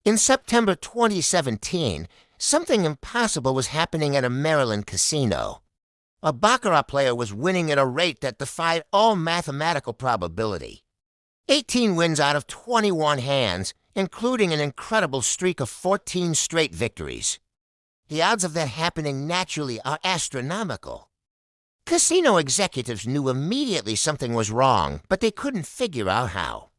In September 2017, something impossible was happening at a Maryland casino. A Baccarat player was winning at a rate that defied all mathematical probability. 18 wins out of 21 hands, including an incredible streak of 14 straight victories. The odds of that happening naturally are astronomical. Casino executives knew immediately something was wrong, but they couldn't figure out how.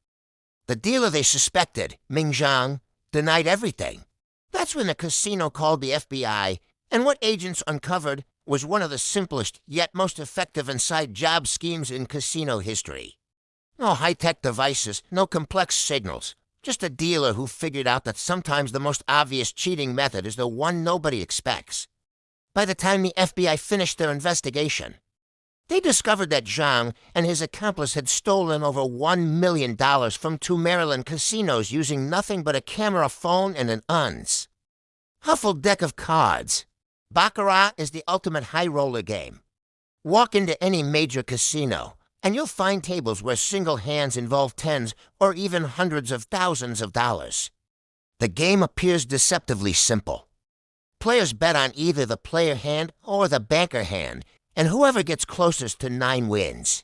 The dealer they suspected, Ming Zhang, denied everything. That's when the casino called the FBI, and what agents uncovered was one of the simplest yet most effective inside job schemes in casino history. No high-tech devices, no complex signals, just a dealer who figured out that sometimes the most obvious cheating method is the one nobody expects. By the time the FBI finished their investigation, they discovered that Zhang and his accomplice had stolen over $1 million from 2 Maryland casinos using nothing but a camera phone and an unshuffled deck of cards. Baccarat is the ultimate high roller game. Walk into any major casino, and you'll find tables where single hands involve tens or even hundreds of thousands of dollars. The game appears deceptively simple. Players bet on either the player hand or the banker hand, and whoever gets closest to 9 wins.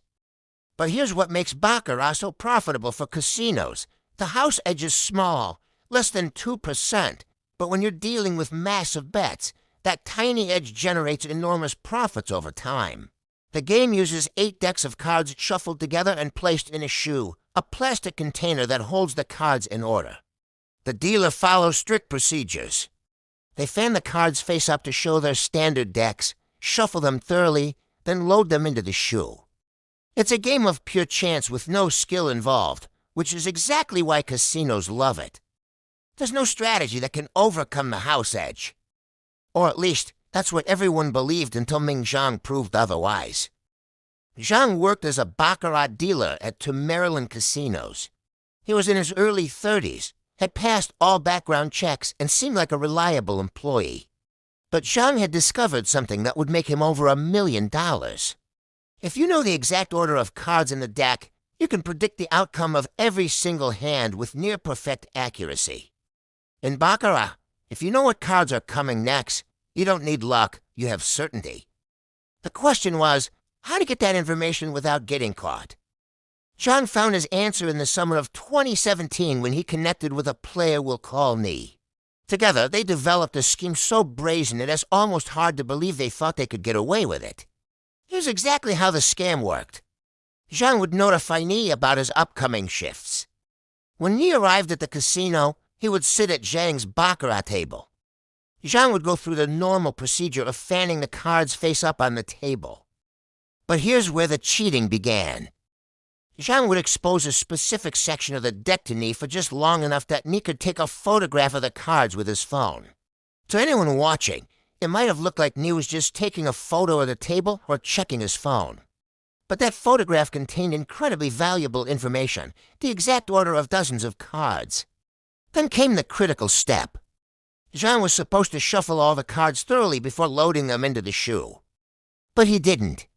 But here's what makes Baccarat so profitable for casinos. The house edge is small, less than 2%, but when you're dealing with massive bets, that tiny edge generates enormous profits over time. The game uses 8 decks of cards shuffled together and placed in a shoe, a plastic container that holds the cards in order. The dealer follows strict procedures. They fan the cards face up to show their standard decks, shuffle them thoroughly, then load them into the shoe. It's a game of pure chance with no skill involved, which is exactly why casinos love it. There's no strategy that can overcome the house edge. Or at least, that's what everyone believed until Ming Zhang proved otherwise. Zhang worked as a Baccarat dealer at 2 Maryland casinos. He was in his early 30s, had passed all background checks, and seemed like a reliable employee. But Zhang had discovered something that would make him over $1 million. If you know the exact order of cards in the deck, you can predict the outcome of every single hand with near-perfect accuracy. In Baccarat, if you know what cards are coming next, you don't need luck, you have certainty. The question was, how to get that information without getting caught. Zhang found his answer in the summer of 2017 when he connected with a player we'll call Nee. Together, they developed a scheme so brazen it is almost hard to believe they thought they could get away with it. Here's exactly how the scam worked. Zhang would notify Nee about his upcoming shifts. When Nee arrived at the casino, he would sit at Zhang's Baccarat table. Zhang would go through the normal procedure of fanning the cards face up on the table. But here's where the cheating began. Zhang would expose a specific section of the deck to Nee for just long enough that Nee could take a photograph of the cards with his phone. To anyone watching, it might have looked like Nee was just taking a photo of the table or checking his phone. But that photograph contained incredibly valuable information, the exact order of dozens of cards. Then came the critical step. Zhang was supposed to shuffle all the cards thoroughly before loading them into the shoe. But he didn't.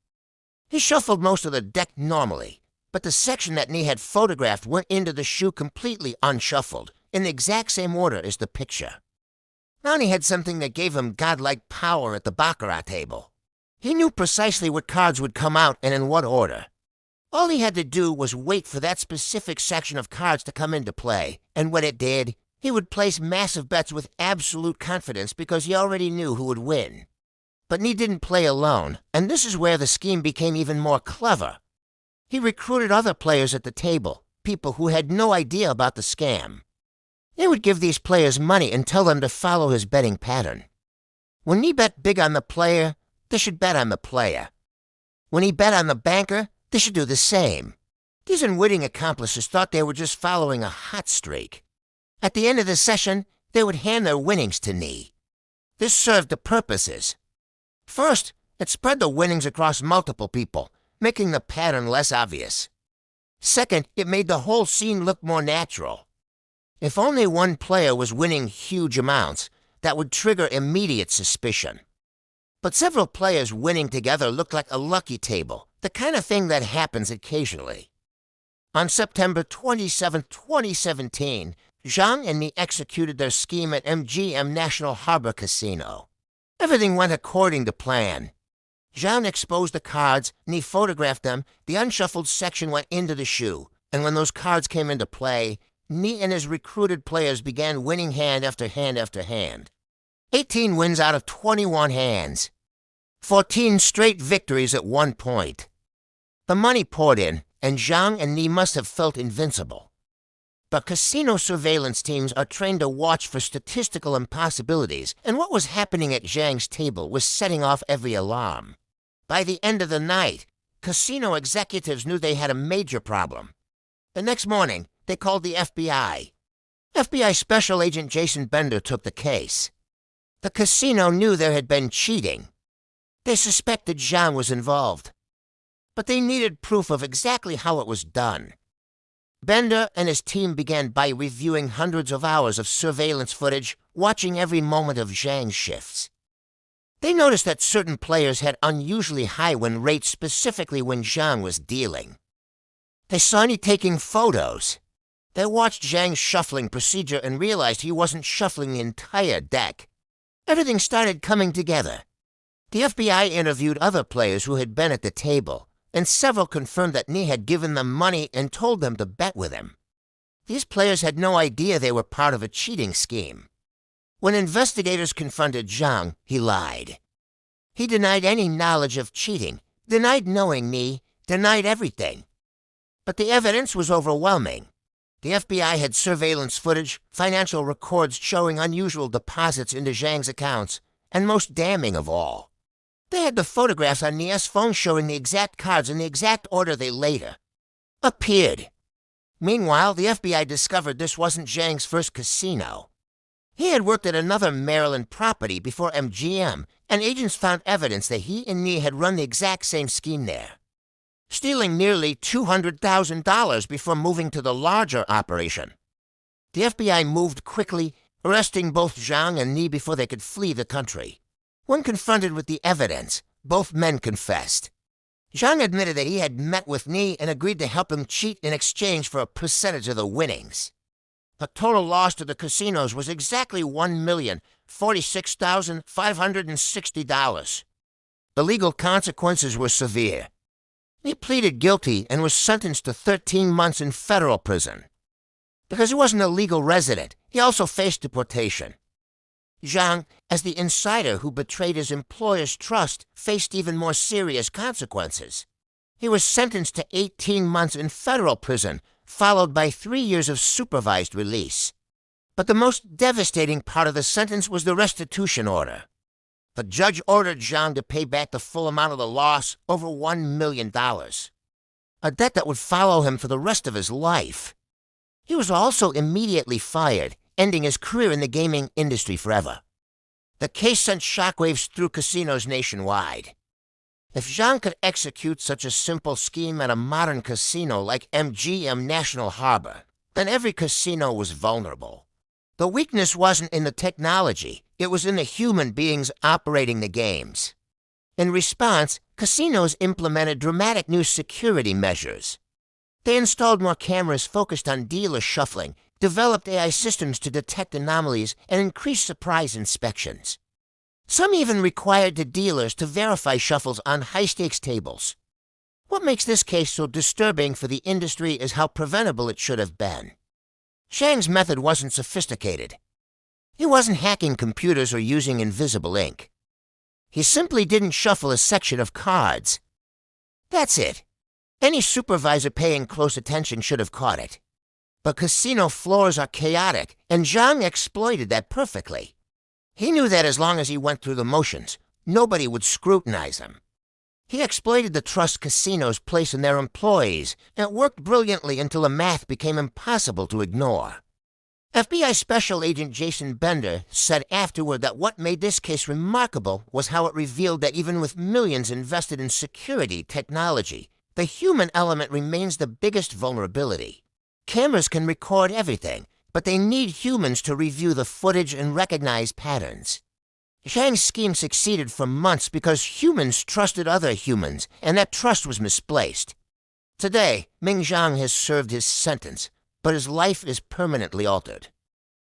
He shuffled most of the deck normally, but the section that Nee had photographed went into the shoe completely unshuffled, in the exact same order as the picture. Now he had something that gave him godlike power at the Baccarat table. He knew precisely what cards would come out and in what order. All he had to do was wait for that specific section of cards to come into play, and when it did, he would place massive bets with absolute confidence because he already knew who would win. But Nee didn't play alone, and this is where the scheme became even more clever. He recruited other players at the table, people who had no idea about the scam. He would give these players money and tell them to follow his betting pattern. When he bet big on the player, they should bet on the player. When he bet on the banker, they should do the same. These unwitting accomplices thought they were just following a hot streak. At the end of the session, they would hand their winnings to Nee. This served the purposes. First, it spread the winnings across multiple people, making the pattern less obvious. Second, it made the whole scene look more natural. If only one player was winning huge amounts, that would trigger immediate suspicion. But several players winning together looked like a lucky table, the kind of thing that happens occasionally. On September 27, 2017, Zhang and Ni executed their scheme at MGM National Harbor Casino. Everything went according to plan. Zhang exposed the cards, Ni photographed them, the unshuffled section went into the shoe, and when those cards came into play, Ni and his recruited players began winning hand after hand after hand. 18 wins out of 21 hands. 14 straight victories at one point. The money poured in, and Zhang and Ni must have felt invincible. But casino surveillance teams are trained to watch for statistical impossibilities, and what was happening at Zhang's table was setting off every alarm. By the end of the night, casino executives knew they had a major problem. The next morning, they called the FBI. FBI Special Agent Jason Bender took the case. The casino knew there had been cheating. They suspected Zhang was involved. But they needed proof of exactly how it was done. Bender and his team began by reviewing hundreds of hours of surveillance footage, watching every moment of Zhang's shifts. They noticed that certain players had unusually high win rates, specifically when Zhang was dealing. They saw Ni taking photos. They watched Zhang's shuffling procedure and realized he wasn't shuffling the entire deck. Everything started coming together. The FBI interviewed other players who had been at the table, and several confirmed that Ni had given them money and told them to bet with him. These players had no idea they were part of a cheating scheme. When investigators confronted Zhang, he lied. He denied any knowledge of cheating, denied knowing Ni, denied everything. But the evidence was overwhelming. The FBI had surveillance footage, financial records showing unusual deposits into Zhang's accounts, and most damning of all, they had the photographs on Ni's phone showing the exact cards in the exact order they later appeared. Meanwhile, the FBI discovered this wasn't Zhang's first casino. He had worked at another Maryland property before MGM, and agents found evidence that he and Ni had run the exact same scheme there, stealing nearly $200,000 before moving to the larger operation. The FBI moved quickly, arresting both Zhang and Ni before they could flee the country. When confronted with the evidence, both men confessed. Zhang admitted that he had met with Ni and agreed to help him cheat in exchange for a percentage of the winnings. The total loss to the casinos was exactly $1,046,560. The legal consequences were severe. He pleaded guilty and was sentenced to 13 months in federal prison. Because he wasn't a legal resident, he also faced deportation. Zhang, as the insider who betrayed his employer's trust, faced even more serious consequences. He was sentenced to 18 months in federal prison, followed by 3 years of supervised release. But the most devastating part of the sentence was the restitution order. The judge ordered Zhang to pay back the full amount of the loss, over $1 million. A debt that would follow him for the rest of his life. He was also immediately fired, ending his career in the gaming industry forever. The case sent shockwaves through casinos nationwide. If Zhang could execute such a simple scheme at a modern casino like MGM National Harbor, then every casino was vulnerable. The weakness wasn't in the technology, it was in the human beings operating the games. In response, casinos implemented dramatic new security measures. They installed more cameras focused on dealer shuffling, developed AI systems to detect anomalies, and increased surprise inspections. Some even required the dealers to verify shuffles on high-stakes tables. What makes this case so disturbing for the industry is how preventable it should have been. Zhang's method wasn't sophisticated. He wasn't hacking computers or using invisible ink. He simply didn't shuffle a section of cards. That's it. Any supervisor paying close attention should have caught it. But casino floors are chaotic, and Zhang exploited that perfectly. He knew that as long as he went through the motions, nobody would scrutinize him. He exploited the trust casinos place in their employees, and it worked brilliantly until the math became impossible to ignore. FBI Special Agent Jason Bender said afterward that what made this case remarkable was how it revealed that even with millions invested in security technology, the human element remains the biggest vulnerability. Cameras can record everything, but they need humans to review the footage and recognize patterns. Zhang's scheme succeeded for months because humans trusted other humans, and that trust was misplaced. Today, Ming Zhang has served his sentence, but his life is permanently altered.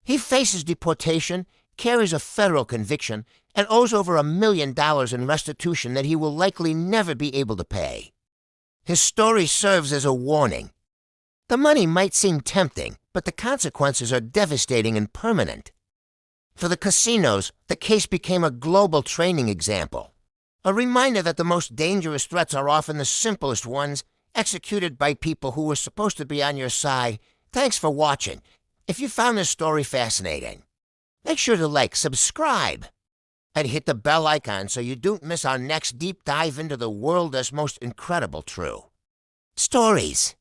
He faces deportation, carries a federal conviction, and owes over $1 million in restitution that he will likely never be able to pay. His story serves as a warning. The money might seem tempting, but the consequences are devastating and permanent. For the casinos, the case became a global training example, a reminder that the most dangerous threats are often the simplest ones, executed by people who were supposed to be on your side. Thanks for watching. If you found this story fascinating, make sure to like, subscribe, and hit the bell icon so you don't miss our next deep dive into the world's most incredible true stories.